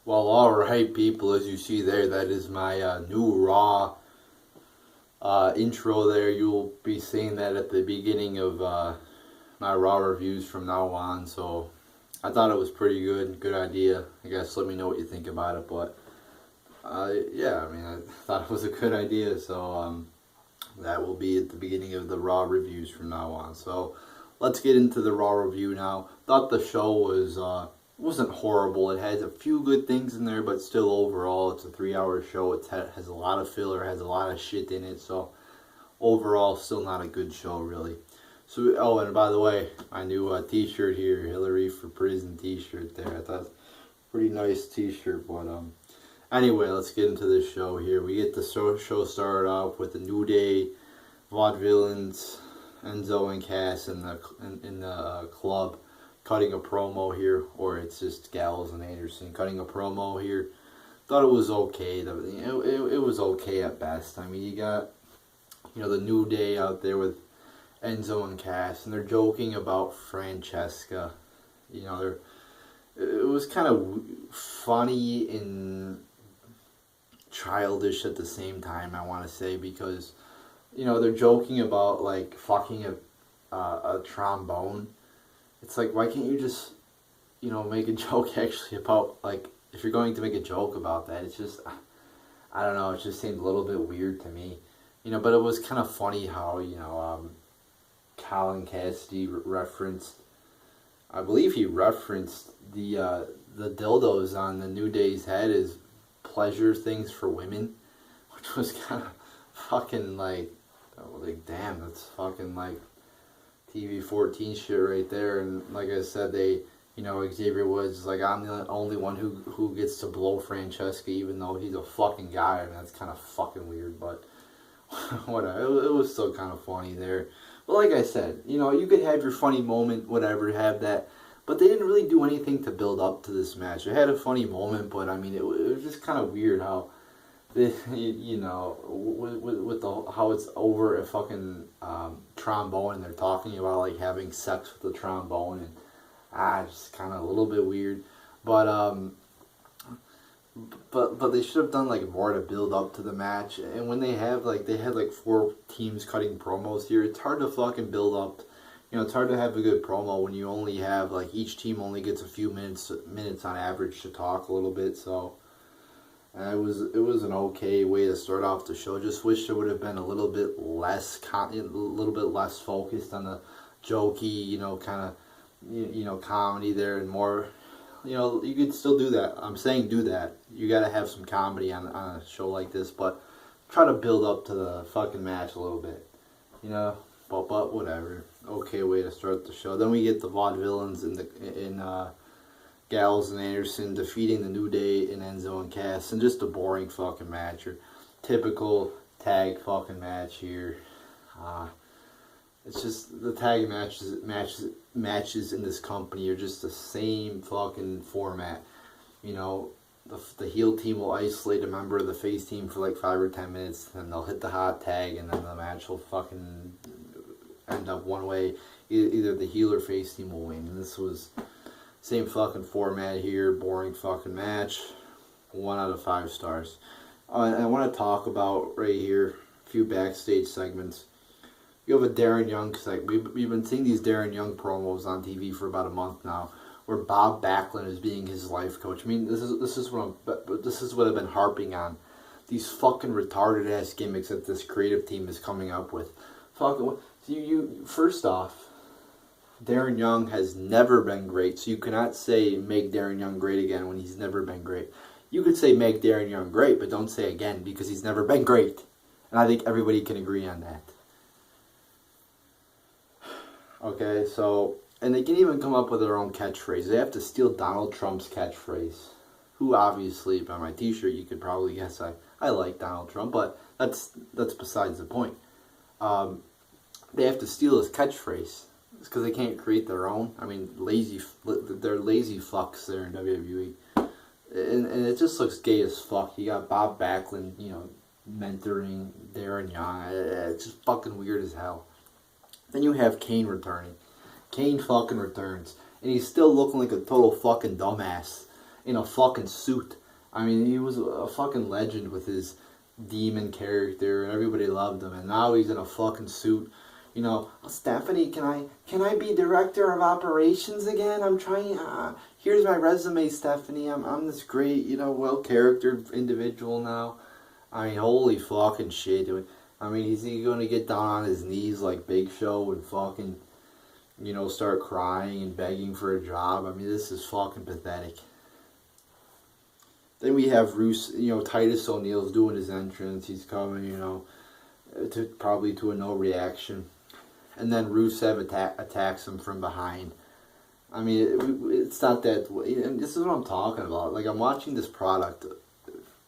Well, alright, people, as you see there, that is my new Raw intro there. You'll be seeing that at the beginning of my Raw reviews from now on. So I thought it was pretty good idea. I guess let me know what you think about it. But yeah, I mean, I thought it was a good idea. So that will be at the beginning of the Raw reviews from now on. So let's get into the Raw review now. Thought the show was wasn't horrible. It has a few good things in there, but still overall, it's a 3-hour show. It has a lot of filler, has a lot of shit in it. So overall, still not a good show really. So oh, and by the way, my new T-shirt here, Hillary for Prison T-shirt there. I thought it was a pretty nice T-shirt, but anyway, let's get into this show here. We get the show started off with the New Day Vaudevillains, Enzo and Cass in the club cutting a promo here, or it's just Gallows and Anderson cutting a promo here. Thought it was okay. It was okay at best. I mean, you got the New Day out there with Enzo and Cass, and they're joking about Francesca. It was kind of funny and childish at the same time, I want to say, because they're joking about like fucking a trombone. It's like, why can't you just make a joke actually about, like, if you're going to make a joke about that? It's just, I don't know, it just seemed a little bit weird to me, but it was kind of funny how Colin Cassidy referenced, I believe he referenced the dildos on the New Day's head as pleasure things for women, which was kind of fucking like damn, that's fucking like TV 14 shit right there. And like I said, they, Xavier Woods is like, I'm the only one who gets to blow Francesca, even though he's a fucking guy. I mean, that's kind of fucking weird, but whatever. It was still kind of funny there. But like I said, you could have your funny moment, whatever, have that. But they didn't really do anything to build up to this match. It had a funny moment, but I mean, it was just kind of weird how, with how it's over a fucking trombone, and they're talking about like having sex with the trombone, and just kind of a little bit weird. But they should have done like more to build up to the match. And when they had like 4 teams cutting promos here, it's hard to fucking build up. It's hard to have a good promo when you only have like each team only gets a few minutes on average to talk a little bit. So it was an okay way to start off the show. Just wish it would have been a little bit less focused on the jokey, kind of comedy there, and more. You could still do that. I'm saying do that. You got to have some comedy on a show like this, but try to build up to the fucking match a little bit. But whatever. Okay way to start the show. Then we get the Vaudevillains in Gallows and Anderson defeating the New Day and Enzo and Cass, and just a boring fucking match. Your typical tag fucking match here. It's just the tag matches in this company are just the same fucking format. The heel team will isolate a member of the face team for like 5 or 10 minutes, and they'll hit the hot tag, and then the match will fucking end up one way. Either the heel or face team will win. And this was same fucking format here, boring fucking match. 1 out of 5 stars. And I want to talk about right here a few backstage segments. You have a Darren Young, because like we've been seeing these Darren Young promos on TV for about a month now, where Bob Backlund is being his life coach. I mean, this is what I've been harping on. These fucking retarded ass gimmicks that this creative team is coming up with. Fucking you first off, Darren Young has never been great, so you cannot say make Darren Young great again when he's never been great. You could say make Darren Young great, but don't say again, because he's never been great. And I think everybody can agree on that. Okay, so, and they can even come up with their own catchphrase. They have to steal Donald Trump's catchphrase, who obviously, by my t-shirt, you could probably guess I like Donald Trump, but that's besides the point. They have to steal his catchphrase. It's because they can't create their own. I mean, they're lazy fucks there in WWE. And it just looks gay as fuck. You got Bob Backlund, mentoring Darren Young. It's just fucking weird as hell. Then you have Kane returning. Kane fucking returns. And he's still looking like a total fucking dumbass. in a fucking suit. I mean, he was a fucking legend with his demon character, and everybody loved him. And now he's in a fucking suit. You know, Stephanie, can I be director of operations again? I'm trying. Here's my resume, Stephanie. I'm this great, you know, well-charactered individual now. I mean, holy fucking shit, dude. I mean, is he gonna get down on his knees like Big Show and fucking, you know, start crying and begging for a job? I mean, this is fucking pathetic. Then we have Titus O'Neil's doing his entrance. He's coming, you know, probably to a no reaction. And then Rusev attacks him from behind. I mean, it's not that... And this is what I'm talking about. Like, I'm watching this product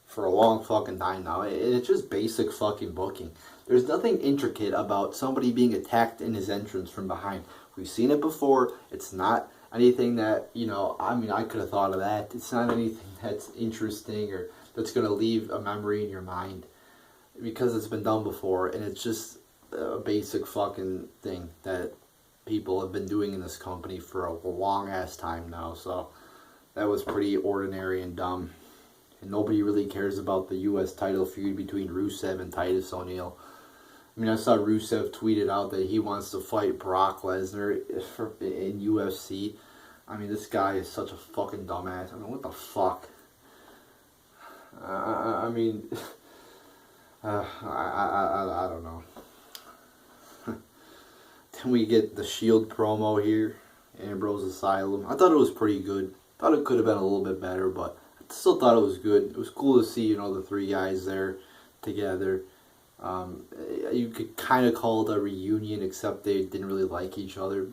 for a long fucking time now. It's just basic fucking booking. There's nothing intricate about somebody being attacked in his entrance from behind. We've seen it before. It's not anything that, you know... I mean, I could have thought of that. It's not anything that's interesting or that's going to leave a memory in your mind. Because it's been done before, and it's just a basic fucking thing that people have been doing in this company for a long ass time now. So that was pretty ordinary and dumb, and nobody really cares about the U.S. title feud between Rusev and Titus O'Neil. I mean, I saw Rusev tweeted out that he wants to fight Brock Lesnar in UFC. I mean, this guy is such a fucking dumbass. I mean, what the fuck? I mean... I don't know. Then we get the Shield promo here, Ambrose Asylum. I thought it was pretty good. Thought it could have been a little bit better, but I still thought it was good. It was cool to see, you know, the three guys there together. You could kind of call it a reunion, except they didn't really like each other.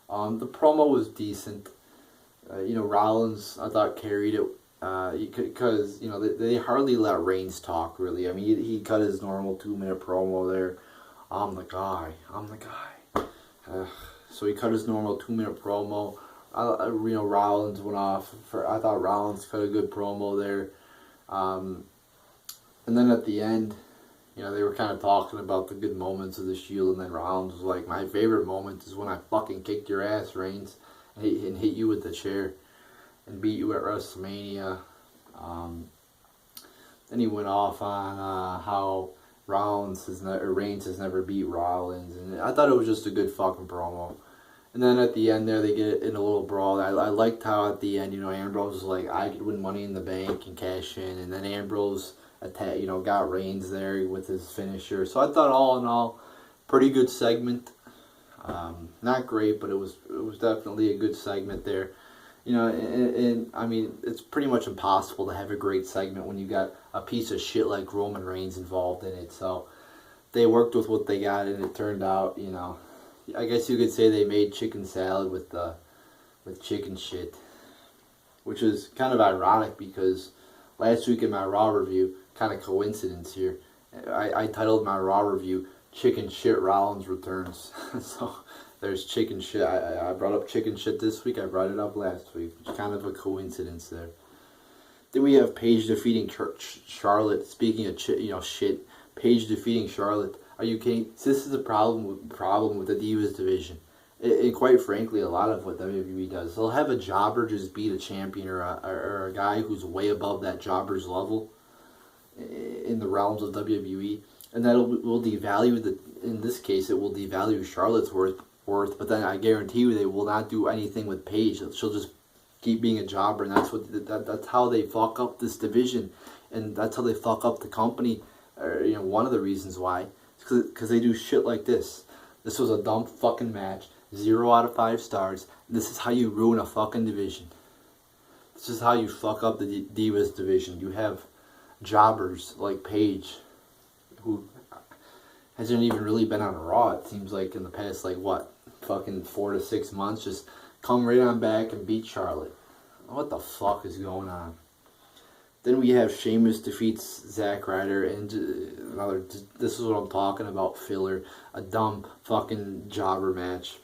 The promo was decent. You know, Rollins, I thought, carried it. Because, you know, they hardly let Reigns talk, really. I mean, he cut his normal 2-minute promo there. I'm the guy. So he cut his normal 2-minute promo. You know, Rollins went off. I thought Rollins cut a good promo there. And then at the end, you know, they were kind of talking about the good moments of the Shield. And then Rollins was like, my favorite moment is when I fucking kicked your ass, Reigns, and hit you with the chair. And beat you at WrestleMania. Then he went off on how Reigns has never beat Rollins, and I thought it was just a good fucking promo. And then at the end there, they get in a little brawl. I liked how at the end, you know, Ambrose was like, I could win Money in the Bank and cash in, and then Ambrose got Reigns there with his finisher. So I thought all in all, pretty good segment. Not great, but it was definitely a good segment there. You know, and I mean, it's pretty much impossible to have a great segment when you got a piece of shit like Roman Reigns involved in it. So they worked with what they got, and it turned out, you know, I guess you could say they made chicken salad with chicken shit, which is kind of ironic because last week in my Raw review, kind of coincidence here, I titled my Raw review "Chicken Shit Rollins Returns." So. There's chicken shit. I brought up chicken shit this week. I brought it up last week. It's kind of a coincidence there. Then we have Paige defeating Charlotte. Speaking of shit, Paige defeating Charlotte. Are you kidding? This is a problem with the Divas division. And quite frankly, a lot of what WWE does. They'll have a jobber just beat a champion or a guy who's way above that jobber's level in the realms of WWE. And that will devalue in this case, it will devalue Charlotte's worth. But then I guarantee you they will not do anything with Paige. She'll just keep being a jobber, and that's how they fuck up this division, and that's how they fuck up the company. Or, you know, one of the reasons why, because they do shit like this. This was a dumb fucking match, 0 out of 5 stars. This is how you ruin a fucking division. This is how you fuck up the Divas division. You have jobbers like Paige, who hasn't even really been on Raw, it seems like, in the past, like, what, fucking 4 to 6 months, just come right on back and beat Charlotte. What the fuck is going on? Then we have Sheamus defeats Zack Ryder, and this is what I'm talking about, filler. A dumb fucking jobber match.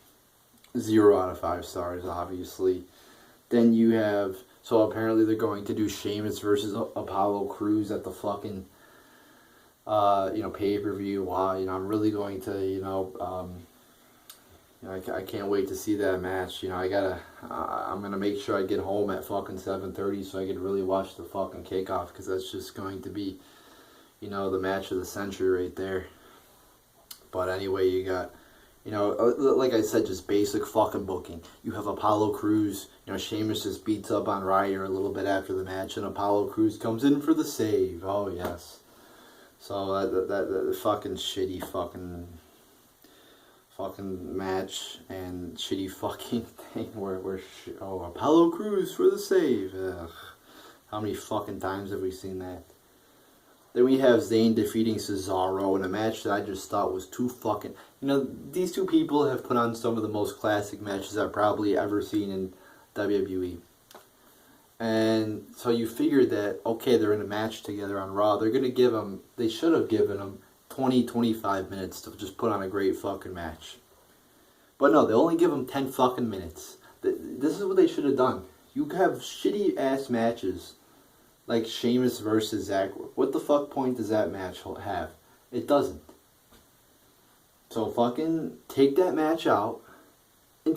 0 out of 5 stars, obviously. Then you have, so apparently they're going to do Sheamus versus Apollo Crews at the fucking pay-per-view. Wow, I'm really going to, I can't wait to see that match. I'm gonna make sure I get home at fucking 7:30 so I can really watch the fucking kickoff, because that's just going to be, the match of the century right there. But anyway, you got, like I said, just basic fucking booking. You have Apollo Crews. Sheamus just beats up on Ryder a little bit after the match, and Apollo Crews comes in for the save. Oh yes. So that fucking shitty fucking match and shitty fucking thing where Apollo Crews for the save. Ugh. How many fucking times have we seen that? Then we have Zayn defeating Cesaro in a match that I just thought was too fucking... these two people have put on some of the most classic matches I've probably ever seen in WWE. And so you figured that, okay, they're in a match together on Raw. They're going to give them... They should have given them 20-25 minutes to just put on a great fucking match. But no, they only give them 10 fucking minutes. This is what they should have done. You have shitty ass matches like Sheamus versus Zack. What the fuck point does that match have? It doesn't. So fucking take that match out and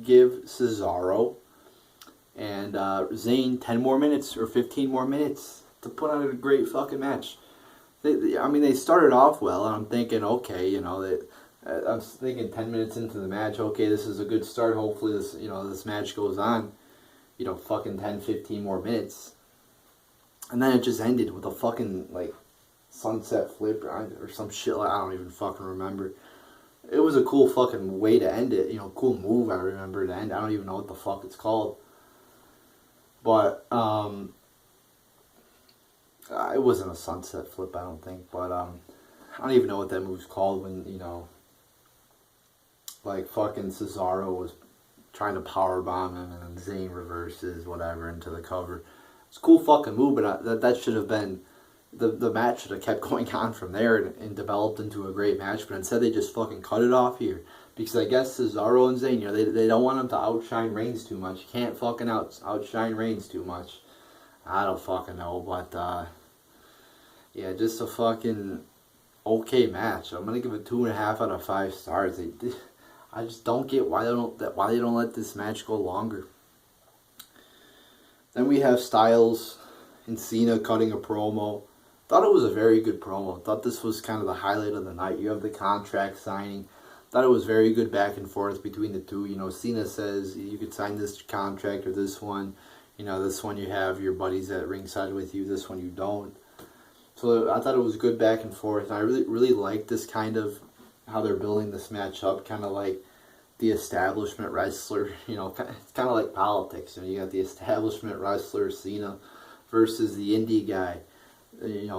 give Cesaro and Zayn 10 more minutes or 15 more minutes to put on a great fucking match. They started off well, and I'm thinking, okay, I'm thinking 10 minutes into the match, okay, this is a good start. Hopefully this match goes on, fucking 10, 15 more minutes. And then it just ended with a fucking, sunset flip or some shit. I don't even fucking remember. It was a cool fucking way to end it. Cool move I remember to end. I don't even know what the fuck it's called. But, it wasn't a sunset flip, I don't think. But, I don't even know what that move's called when, fucking Cesaro was trying to powerbomb him and then Zayn reverses, whatever, into the cover. It's a cool fucking move, but that should have been... The match should have kept going on from there and developed into a great match, but instead they just fucking cut it off here. Because I guess Cesaro and Zayn, they don't want him to outshine Reigns too much. You can't fucking outshine Reigns too much. I don't fucking know, but yeah, just a fucking okay match. I'm gonna give it 2.5 out of 5 stars. I just don't get why they don't let this match go longer. Then we have Styles and Cena cutting a promo. Thought it was a very good promo. Thought this was kind of the highlight of the night. You have the contract signing. Thought it was very good back and forth between the two. Cena says you could sign this contract or this one. This one you have your buddies at ringside with you. This one you don't. So I thought it was good back and forth. And I really like this kind of how they're building this match up. Kind of like the establishment wrestler. It's kind of like politics. You got the establishment wrestler Cena versus the indie guy,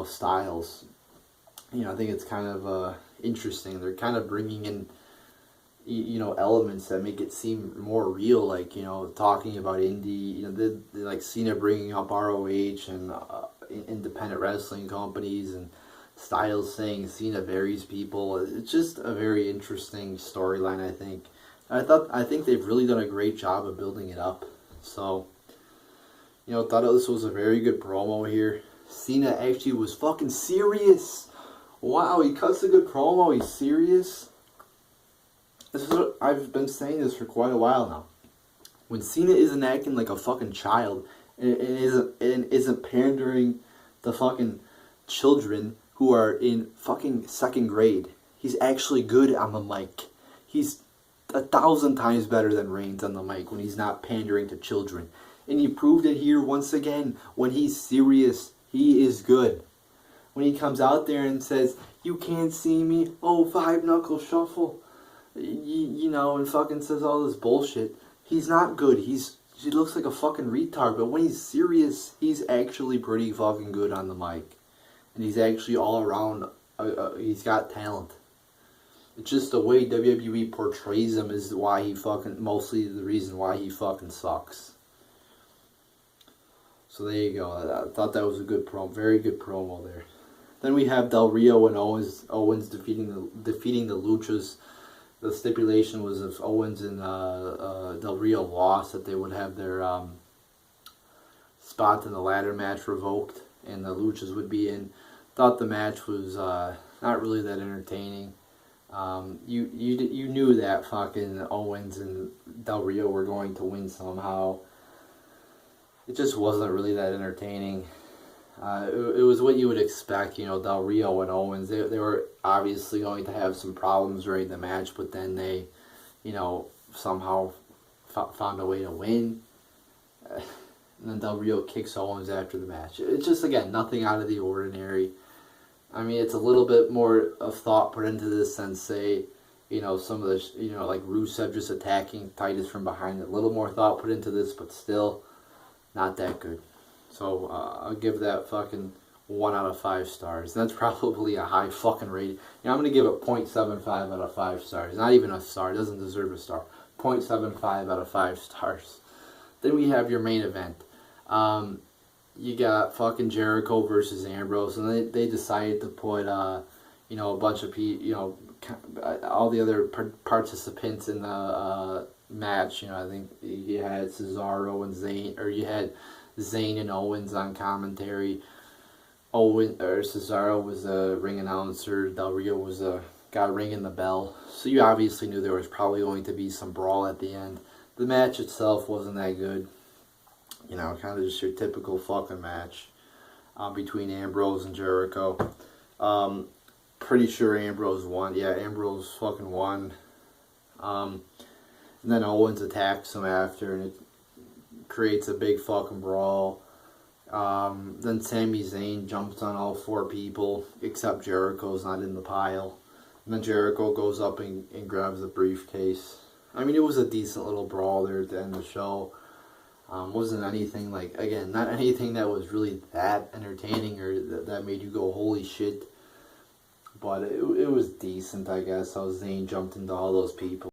Styles. I think it's kind of interesting. They're kind of bringing in, elements that make it seem more real, talking about indie, like Cena bringing up ROH and independent wrestling companies, and Styles saying Cena varies people. It's just a very interesting storyline, I think. I think they've really done a great job of building it up. So, thought this was a very good promo here. Cena actually was fucking serious. Wow, he cuts a good promo. He's serious. This is what I've been saying this for quite a while now. When Cena isn't acting like a fucking child and isn't pandering to fucking children who are in fucking 2nd grade, he's actually good on the mic. He's 1,000 times better than Reigns on the mic when he's not pandering to children. And he proved it here once again. When he's serious, he is good. When he comes out there and says, "You can't see me, 5-knuckle shuffle," and fucking says all this bullshit, he's not good. He looks like a fucking retard. But when he's serious, he's actually pretty fucking good on the mic. And he's actually all around, he's got talent. It's just the way WWE portrays him is why he mostly the reason why he fucking sucks. So there you go. I thought that was a good promo, very good promo there. Then we have Del Rio and Owens defeating the Luchas. The stipulation was if Owens and Del Rio lost, that they would have their spot in the ladder match revoked, and the Luchas would be in. Thought the match was not really that entertaining. You knew that fucking Owens and Del Rio were going to win somehow. It just wasn't really that entertaining. It was what you would expect, Del Rio and Owens. They were obviously going to have some problems during the match, but then they, somehow found a way to win. And then Del Rio kicks Owens after the match. It's just, again, nothing out of the ordinary. I mean, it's a little bit more of thought put into this than, say, some of the, like Rusev just attacking Titus from behind. A little more thought put into this, but still not that good. So I'll give that fucking 1 out of 5 stars. That's probably a high fucking rating. I'm going to give it 0.75 out of 5 stars. Not even a star. It doesn't deserve a star. 0.75 out of 5 stars. Then we have your main event. You got fucking Jericho versus Ambrose, and they decided to put, a bunch of people, all the other participants in the match. I think you had Cesaro and Zayn, or you had Zayn and Owens on commentary. Cesaro was a ring announcer. Del Rio was a guy ringing the bell. So you obviously knew there was probably going to be some brawl at the end. The match itself wasn't that good. Kind of just your typical fucking match between Ambrose and Jericho. Pretty sure Ambrose won. Yeah, Ambrose fucking won. And then Owens attacks him after, and it creates a big fucking brawl. Then Sami Zayn jumps on all 4 people, except Jericho's not in the pile. And then Jericho goes up and grabs the briefcase. I mean, it was a decent little brawl there at the end of the show. Wasn't anything like, again, not anything that was really that entertaining or that made you go, holy shit. But it was decent, I guess, how Zayn jumped into all those people.